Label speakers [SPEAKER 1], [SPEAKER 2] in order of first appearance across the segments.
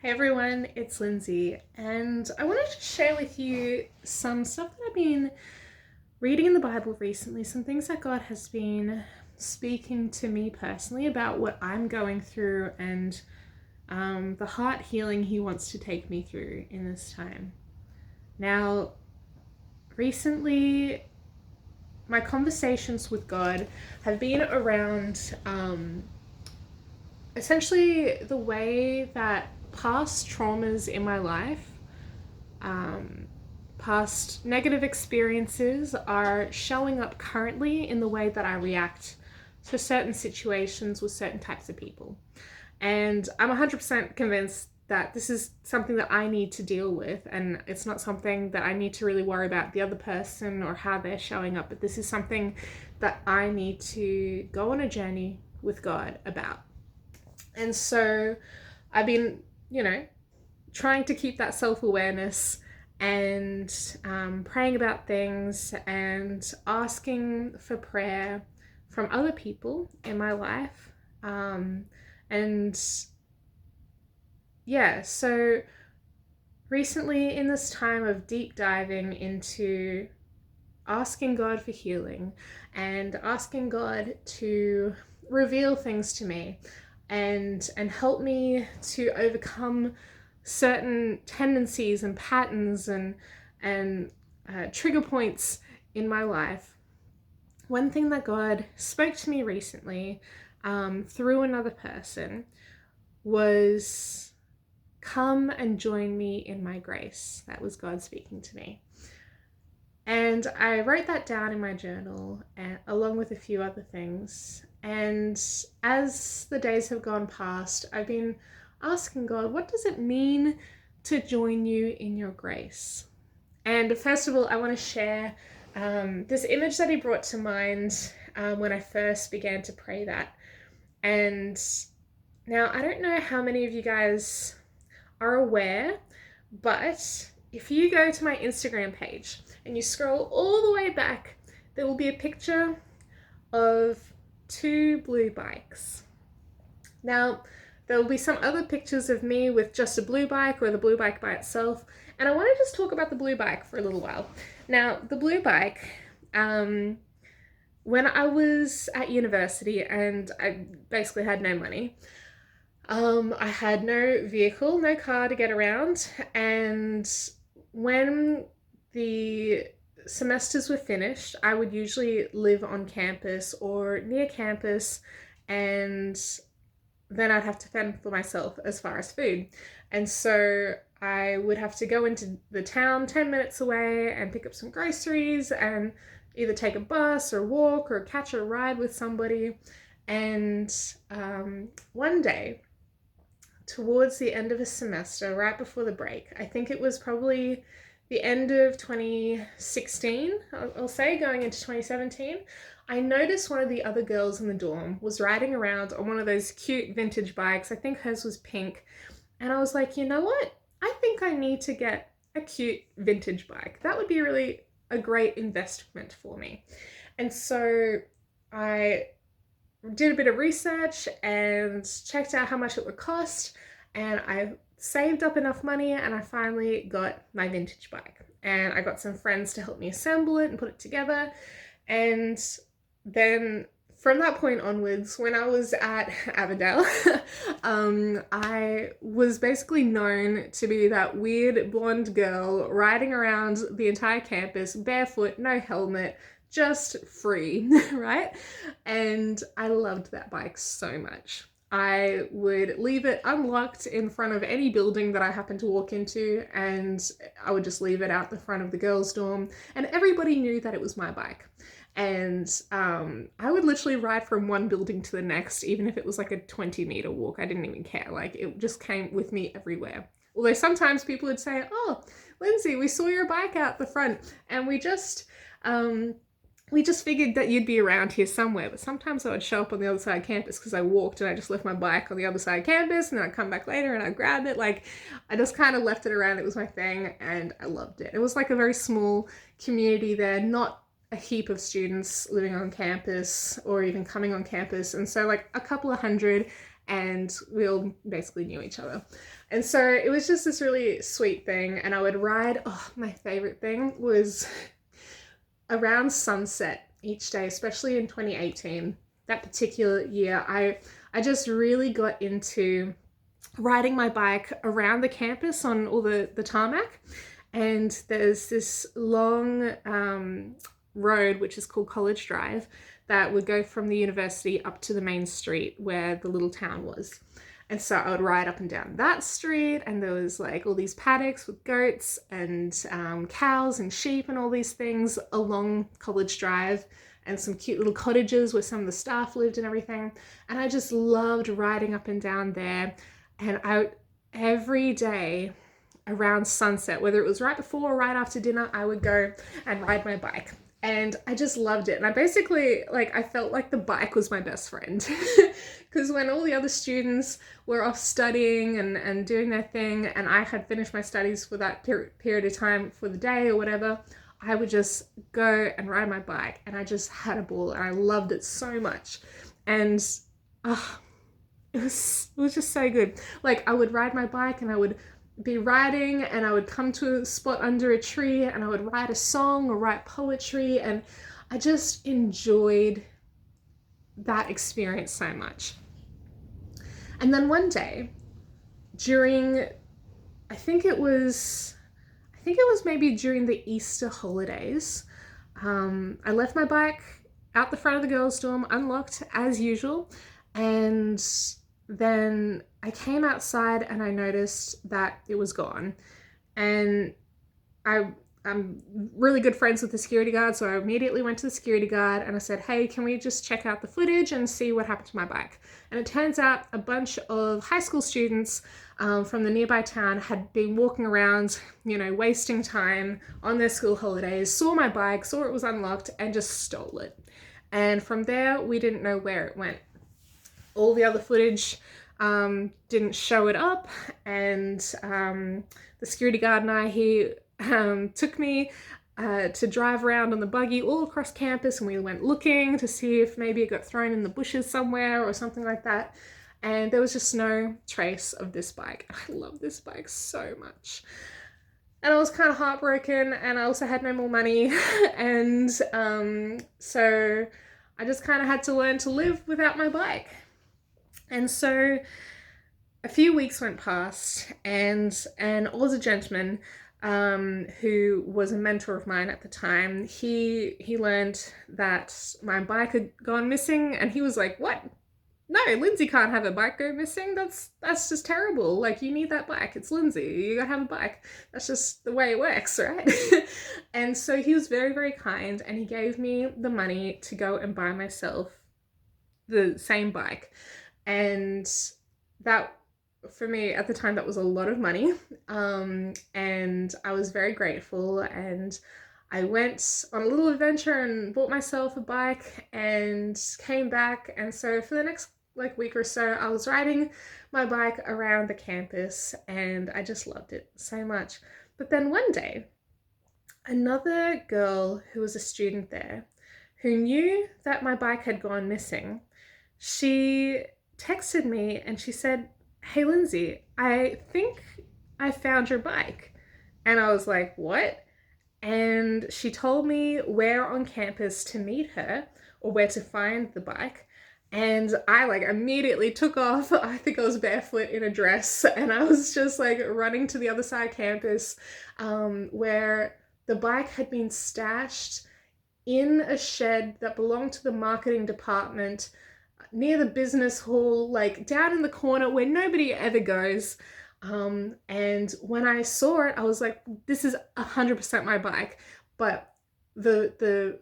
[SPEAKER 1] Hey everyone, it's Lindsay, and I wanted to share with you some stuff that I've been reading in the Bible recently, some things that God has been speaking to me personally about what I'm going through and the heart healing He wants to take me through in this time. Now, recently, my conversations with God have been around essentially the way that past traumas in my life, past negative experiences are showing up currently in the way that I react to certain situations with certain types of people. And I'm 100% convinced that this is something that I need to deal with, and it's not something that I need to really worry about the other person or how they're showing up, but this is something that I need to go on a journey with God about. And so I've been, trying to keep that self-awareness and praying about things and asking for prayer from other people in my life. And yeah, so recently in this time of deep diving into asking God for healing and asking God to reveal things to me and help me to overcome certain tendencies and patterns and trigger points in my life. One thing that God spoke to me recently through another person was, come and join me in my grace. That was God speaking to me. And I wrote that down in my journal along with a few other things. And as the days have gone past, I've been asking God, what does it mean to join you in your grace? And first of all, I want to share this image that He brought to mind when I first began to pray that. And now I don't know how many of you guys are aware, but if you go to my Instagram page and you scroll all the way back, there will be a picture of two blue bikes. Now, there will be some other pictures of me with just a blue bike or the blue bike by itself, and I want to just talk about the blue bike for a little while. Now, the blue bike, when I was at university and I basically had no money, I had no vehicle, no car to get around, and when the semesters were finished, I would usually live on campus or near campus, and then I'd have to fend for myself as far as food. And so I would have to go into the town 10 minutes away and pick up some groceries and either take a bus or walk or catch a ride with somebody. And one day, towards the end of a semester, right before the break, I think it was probably the end of 2016, I'll say, going into 2017, I noticed one of the other girls in the dorm was riding around on one of those cute vintage bikes. I think hers was pink. And I was like, you know what? I think I need to get a cute vintage bike. That would be really a great investment for me. And so I did a bit of research and checked out how much it would cost, and I saved up enough money and I finally got my vintage bike. And I got some friends to help me assemble it and put it together. And then from that point onwards, when I was at Avondale, I was basically known to be that weird blonde girl riding around the entire campus barefoot, no helmet, just free, right? And I loved that bike so much. I would leave it unlocked in front of any building that I happened to walk into, and I would just leave it out the front of the girls' dorm, and everybody knew that it was my bike. And I would literally ride from one building to the next, even if it was like a 20-meter walk. I didn't even care. Like, it just came with me everywhere. Although sometimes people would say, oh, Lindsay, we saw your bike out the front, and we just figured that you'd be around here somewhere. But sometimes I would show up on the other side of campus because I walked and I just left my bike on the other side of campus, and then I'd come back later and I'd grab it. Like, I just kind of left it around. It was my thing and I loved it. It was like a very small community there, not a heap of students living on campus or even coming on campus. And so like a couple of hundred, and we all basically knew each other. And so it was just this really sweet thing. And I would ride, oh, my favorite thing was around sunset each day, especially in 2018. That particular year, I just really got into riding my bike around the campus on all the tarmac. And there's this long road, which is called College Drive, that would go from the university up to the main street where the little town was. And so I would ride up and down that street, and there was like all these paddocks with goats and cows and sheep and all these things along College Drive, and some cute little cottages where some of the staff lived and everything. And I just loved riding up and down there. And every day around sunset, whether it was right before or right after dinner, I would go and ride my bike. And I just loved it. And I basically, I felt like the bike was my best friend. Because when all the other students were off studying and doing their thing, and I had finished my studies for that period of time for the day or whatever, I would just go and ride my bike. And I just had a ball, and I loved it so much. And it was just so good. I would ride my bike, and I would be riding, and I would come to a spot under a tree, and I would write a song or write poetry, and I just enjoyed that experience so much. And then one day during, I think it was maybe during the Easter holidays, I left my bike out the front of the girls' dorm unlocked as usual, and then I came outside and I noticed that it was gone. And I'm really good friends with the security guard, so I immediately went to the security guard and I said, hey, can we just check out the footage and see what happened to my bike? And it turns out a bunch of high school students from the nearby town had been walking around, wasting time on their school holidays, saw my bike, saw it was unlocked, and just stole it. And from there, we didn't know where it went. All the other footage didn't show it up, and the security guard and I, he took me to drive around on the buggy all across campus, and we went looking to see if maybe it got thrown in the bushes somewhere or something like that, and there was just no trace of this bike. I love this bike so much. And I was kind of heartbroken, and I also had no more money, and so I just kind of had to learn to live without my bike. And so a few weeks went past, and an Aussie gentleman who was a mentor of mine at the time, he learned that my bike had gone missing, and he was like, what? No, Lindsay can't have a bike go missing. That's just terrible. You need that bike. It's Lindsay. You gotta have a bike. That's just the way it works, right? And so he was very, very kind, and he gave me the money to go and buy myself the same bike. And that, for me at the time, that was a lot of money, and I was very grateful, and I went on a little adventure and bought myself a bike and came back. And so for the next week or so, I was riding my bike around the campus, and I just loved it so much. But then one day, another girl who was a student there, who knew that my bike had gone missing, she texted me and she said, hey Lindsay, I think I found your bike. And I was like, what? And she told me where on campus to meet her, or where to find the bike. And I immediately took off. I think I was barefoot in a dress, and I was just running to the other side of campus, where the bike had been stashed in a shed that belonged to the marketing department, near the business hall, down in the corner where nobody ever goes. And when I saw it, I was like, this is 100% my bike. But the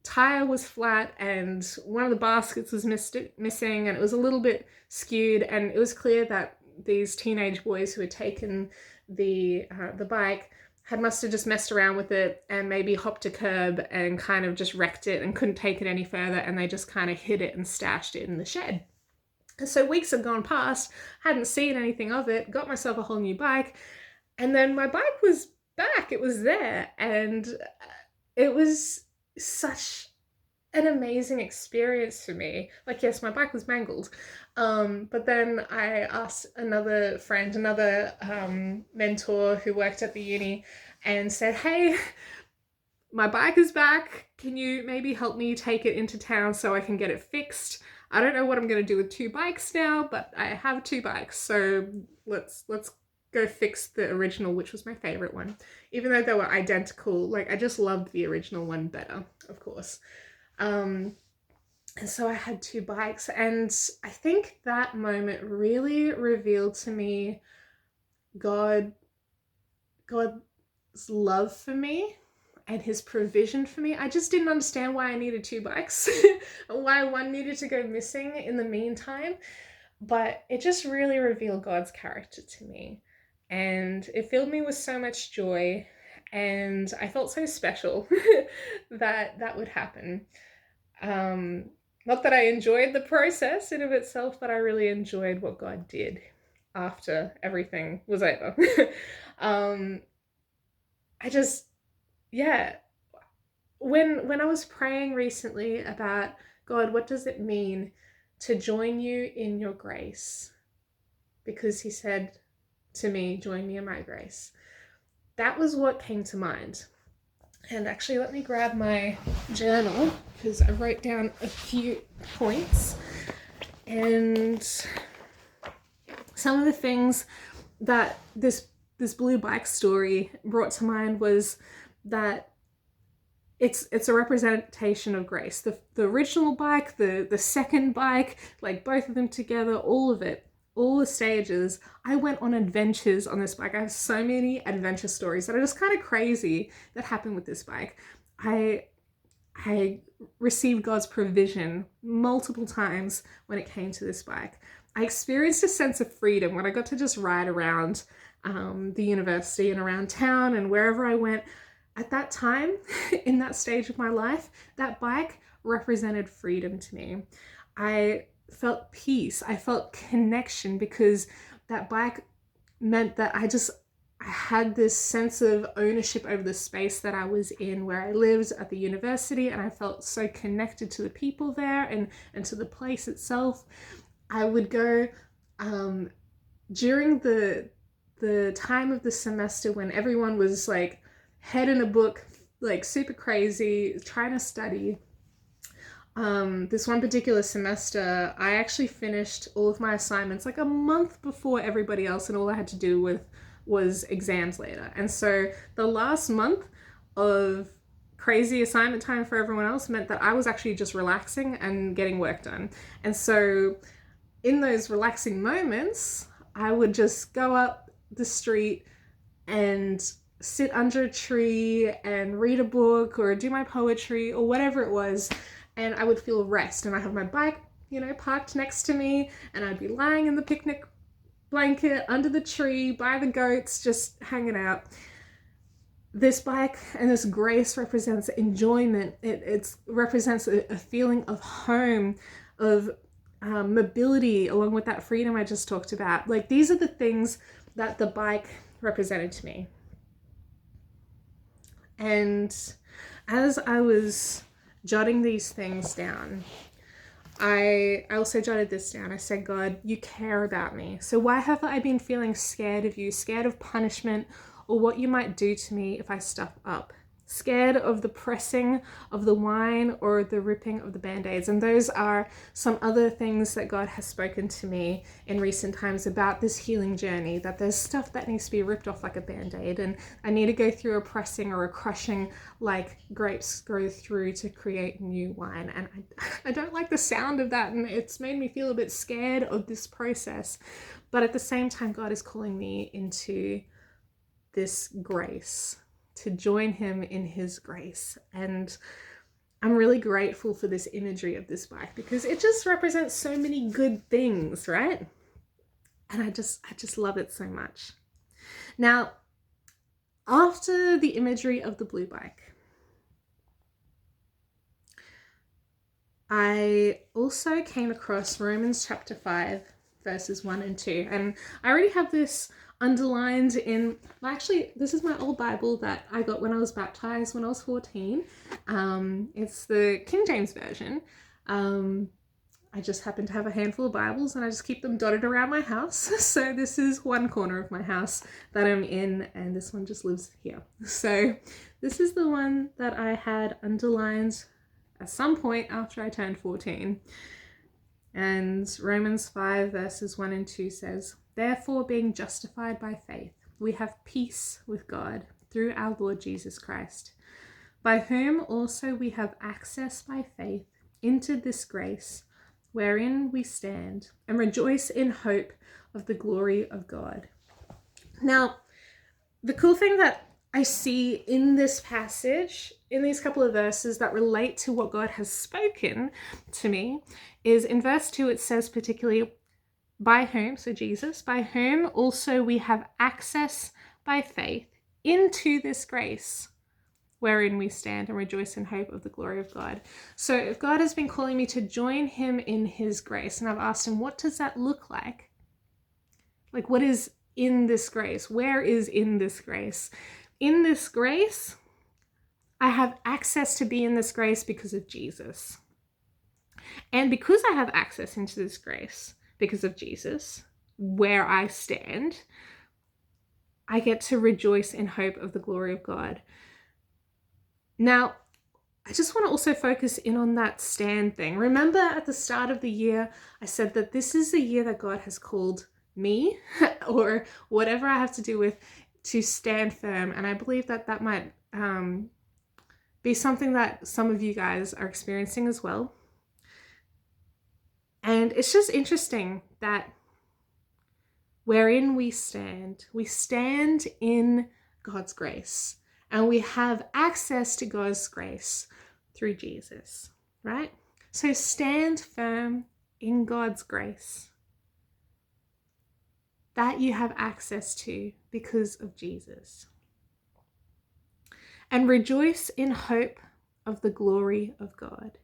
[SPEAKER 1] tire was flat, and one of the baskets was missing, and it was a little bit skewed, and it was clear that these teenage boys who had taken the bike must have just messed around with it and maybe hopped a curb and kind of just wrecked it and couldn't take it any further, and they just kind of hid it and stashed it in the shed. And so weeks had gone past, hadn't seen anything of it, got myself a whole new bike, and then my bike was back. It was there, and it was such an amazing experience for me. Like, yes, my bike was mangled. But then I asked another friend, another mentor who worked at the uni, and said, hey, my bike is back. Can you maybe help me take it into town so I can get it fixed? I don't know what I'm going to do with two bikes now, but I have two bikes, so let's go fix the original, which was my favorite one. Even though they were identical, like I just loved the original one better, of course. Um, and so I had two bikes, and I think that moment really revealed to me God, God's love for me and his provision for me. I just didn't understand why I needed two bikes, why one needed to go missing in the meantime. But it just really revealed God's character to me. And it filled me with so much joy. And I felt so special that that would happen. Um, Not that I enjoyed the process in of itself, but I really enjoyed what God did after everything was over. um, I just, yeah, when I was praying recently about God, what does it mean to join you in your grace? Because he said to me, join me in my grace. That was what came to mind. And actually, let me grab my journal because I wrote down a few points. And some of the things that this blue bike story brought to mind was that it's a representation of grace. The original bike, the second bike, like both of them together, all of it, all the stages. I went on adventures on this bike. I have so many adventure stories that are just kind of crazy that happened with this bike. I received God's provision multiple times when it came to this bike. I experienced a sense of freedom when I got to just ride around the university and around town and wherever I went. At that time, in that stage of my life, that bike represented freedom to me. I felt peace. I felt connection because that bike meant that I had this sense of ownership over the space that I was in, where I lived at the university, and I felt so connected to the people there and to the place itself. I would go during the time of the semester when everyone was like head in a book, like super crazy, trying to study. This one particular semester, I actually finished all of my assignments like a month before everybody else, and all I had to do was exams later. And so the last month of crazy assignment time for everyone else meant that I was actually just relaxing and getting work done. And so in those relaxing moments, I would just go up the street and sit under a tree and read a book or do my poetry or whatever it was, and I would feel rest. And I have my bike, parked next to me, and I'd be lying in the picnic blanket under the tree by the goats, just hanging out. This bike and this grace represents enjoyment. It represents a feeling of home, of mobility, along with that freedom I just talked about. Like, these are the things that the bike represented to me. And as I was jotting these things down, I also jotted this down. I said, God, you care about me. So why have I been feeling scared of you, scared of punishment or what you might do to me if I stuff up? Scared of the pressing of the wine or the ripping of the band-aids. And those are some other things that God has spoken to me in recent times about this healing journey, that there's stuff that needs to be ripped off like a band-aid, and I need to go through a pressing or a crushing like grapes go through to create new wine. And I don't like the sound of that, and it's made me feel a bit scared of this process. But at the same time, God is calling me into this grace, to join him in his grace. And I'm really grateful for this imagery of this bike because it just represents so many good things, right? And I just love it so much. Now, after the imagery of the blue bike, I also came across Romans chapter 5 verses 1 and 2. And I already have this underlined in, actually, this is my old Bible that I got when I was baptized when I was 14. It's the King James Version. I just happen to have a handful of Bibles and I just keep them dotted around my house. So this is one corner of my house that I'm in, and this one just lives here. So this is the one that I had underlined at some point after I turned 14. And Romans 5 verses 1 and 2 says, "Therefore, being justified by faith, we have peace with God through our Lord Jesus Christ, by whom also we have access by faith into this grace, wherein we stand and rejoice in hope of the glory of God." Now, the cool thing that I see in this passage, in these couple of verses that relate to what God has spoken to me, is in verse 2 it says particularly, by whom, so Jesus, by whom also we have access by faith into this grace, wherein we stand and rejoice in hope of the glory of God. So if God has been calling me to join him in his grace, and I've asked him, what does that look like? Like, what is in this grace? Where is in this grace? In this grace, I have access to be in this grace because of Jesus. And because I have access into this grace because of Jesus, where I stand, I get to rejoice in hope of the glory of God. Now, I just want to also focus in on that stand thing. Remember at the start of the year, I said that this is the year that God has called me, or whatever I have to do with, to stand firm. And I believe that that might be something that some of you guys are experiencing as well. And it's just interesting that wherein we stand in God's grace, and we have access to God's grace through Jesus, right? So stand firm in God's grace that you have access to because of Jesus. And rejoice in hope of the glory of God.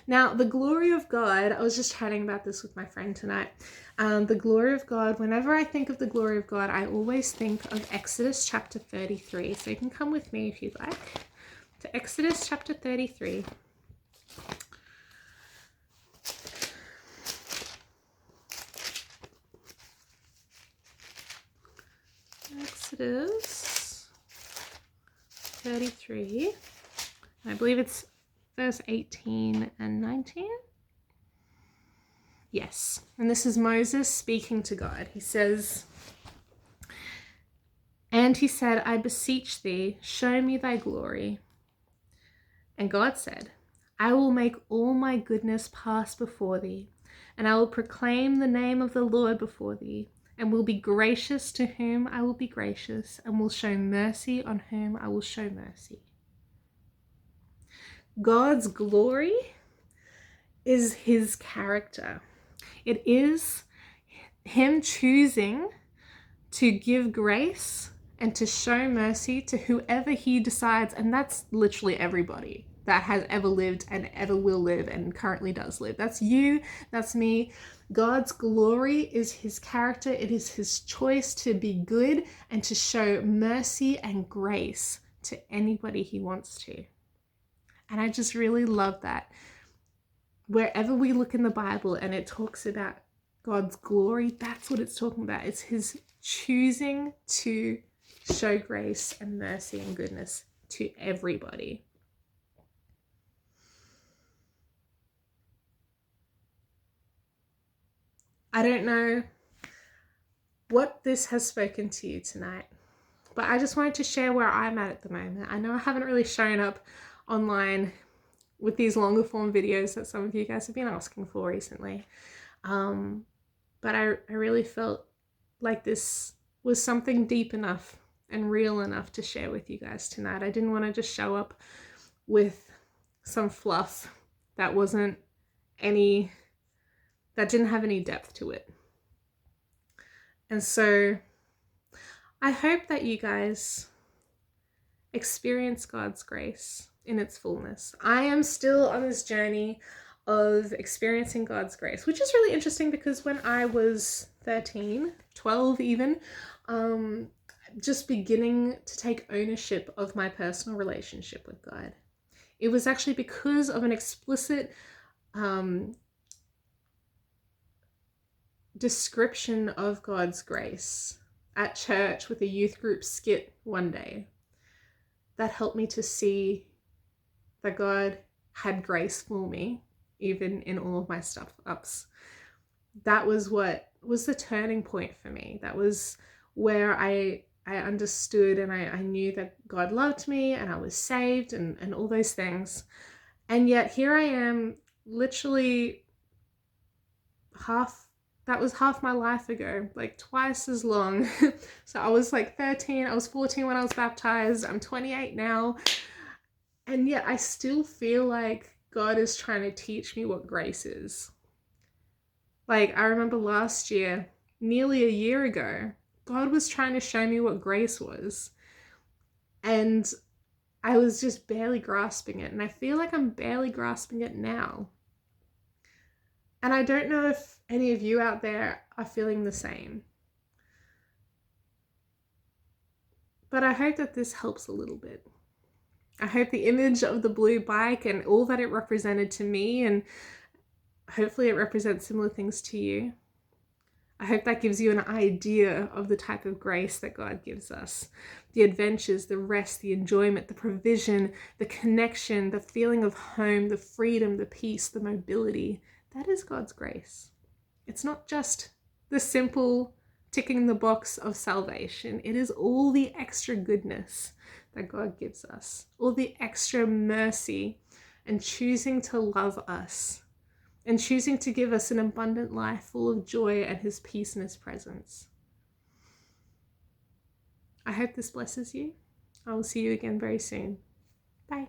[SPEAKER 1] Now, the glory of God, I was just chatting about this with my friend tonight. The glory of God, whenever I think of the glory of God, I always think of Exodus chapter 33. So you can come with me if you'd like to Exodus chapter 33. Exodus 33. I believe it's verse 18 and 19. Yes. And this is Moses speaking to God. He says, "And he said, I beseech thee, show me thy glory. And God said, I will make all my goodness pass before thee, and I will proclaim the name of the Lord before thee, and will be gracious to whom I will be gracious, and will show mercy on whom I will show mercy." God's glory is his character. It is him choosing to give grace and to show mercy to whoever he decides, and that's literally everybody that has ever lived and ever will live and currently does live. That's you, that's me. God's glory is his character. It is his choice to be good and to show mercy and grace to anybody he wants to. And I just really love that. Wherever we look in the Bible and it talks about God's glory, that's what it's talking about. It's his choosing to show grace and mercy and goodness to everybody. I don't know what this has spoken to you tonight, but I just wanted to share where I'm at the moment. I know I haven't really shown up online with these longer form videos that some of you guys have been asking for recently. But I really felt like this was something deep enough and real enough to share with you guys tonight. I didn't want to just show up with some fluff that didn't have any depth to it. And so I hope that you guys experience God's grace in its fullness. I am still on this journey of experiencing God's grace, which is really interesting because when I was 13, 12 even, just beginning to take ownership of my personal relationship with God. It was actually because of an explicit description of God's grace at church with a youth group skit one day that helped me to see that God had grace for me, even in all of my stuff ups. That was what was the turning point for me. That was where I understood and I knew that God loved me and I was saved and all those things. And yet here I am, literally that was half my life ago, like twice as long. So I was like 13, I was 14 when I was baptized, I'm 28 now. And yet I still feel like God is trying to teach me what grace is. Like, I remember last year, nearly a year ago, God was trying to show me what grace was. And I was just barely grasping it. And I feel like I'm barely grasping it now. And I don't know if any of you out there are feeling the same. But I hope that this helps a little bit. I hope the image of the blue bike and all that it represented to me, and hopefully it represents similar things to you. I hope that gives you an idea of the type of grace that God gives us. The adventures, the rest, the enjoyment, the provision, the connection, the feeling of home, the freedom, the peace, the mobility. That is God's grace. It's not just the simple ticking the box of salvation. It is all the extra goodness that God gives us, all the extra mercy and choosing to love us and choosing to give us an abundant life full of joy and his peace and his presence. I hope this blesses you. I will see you again very soon. Bye.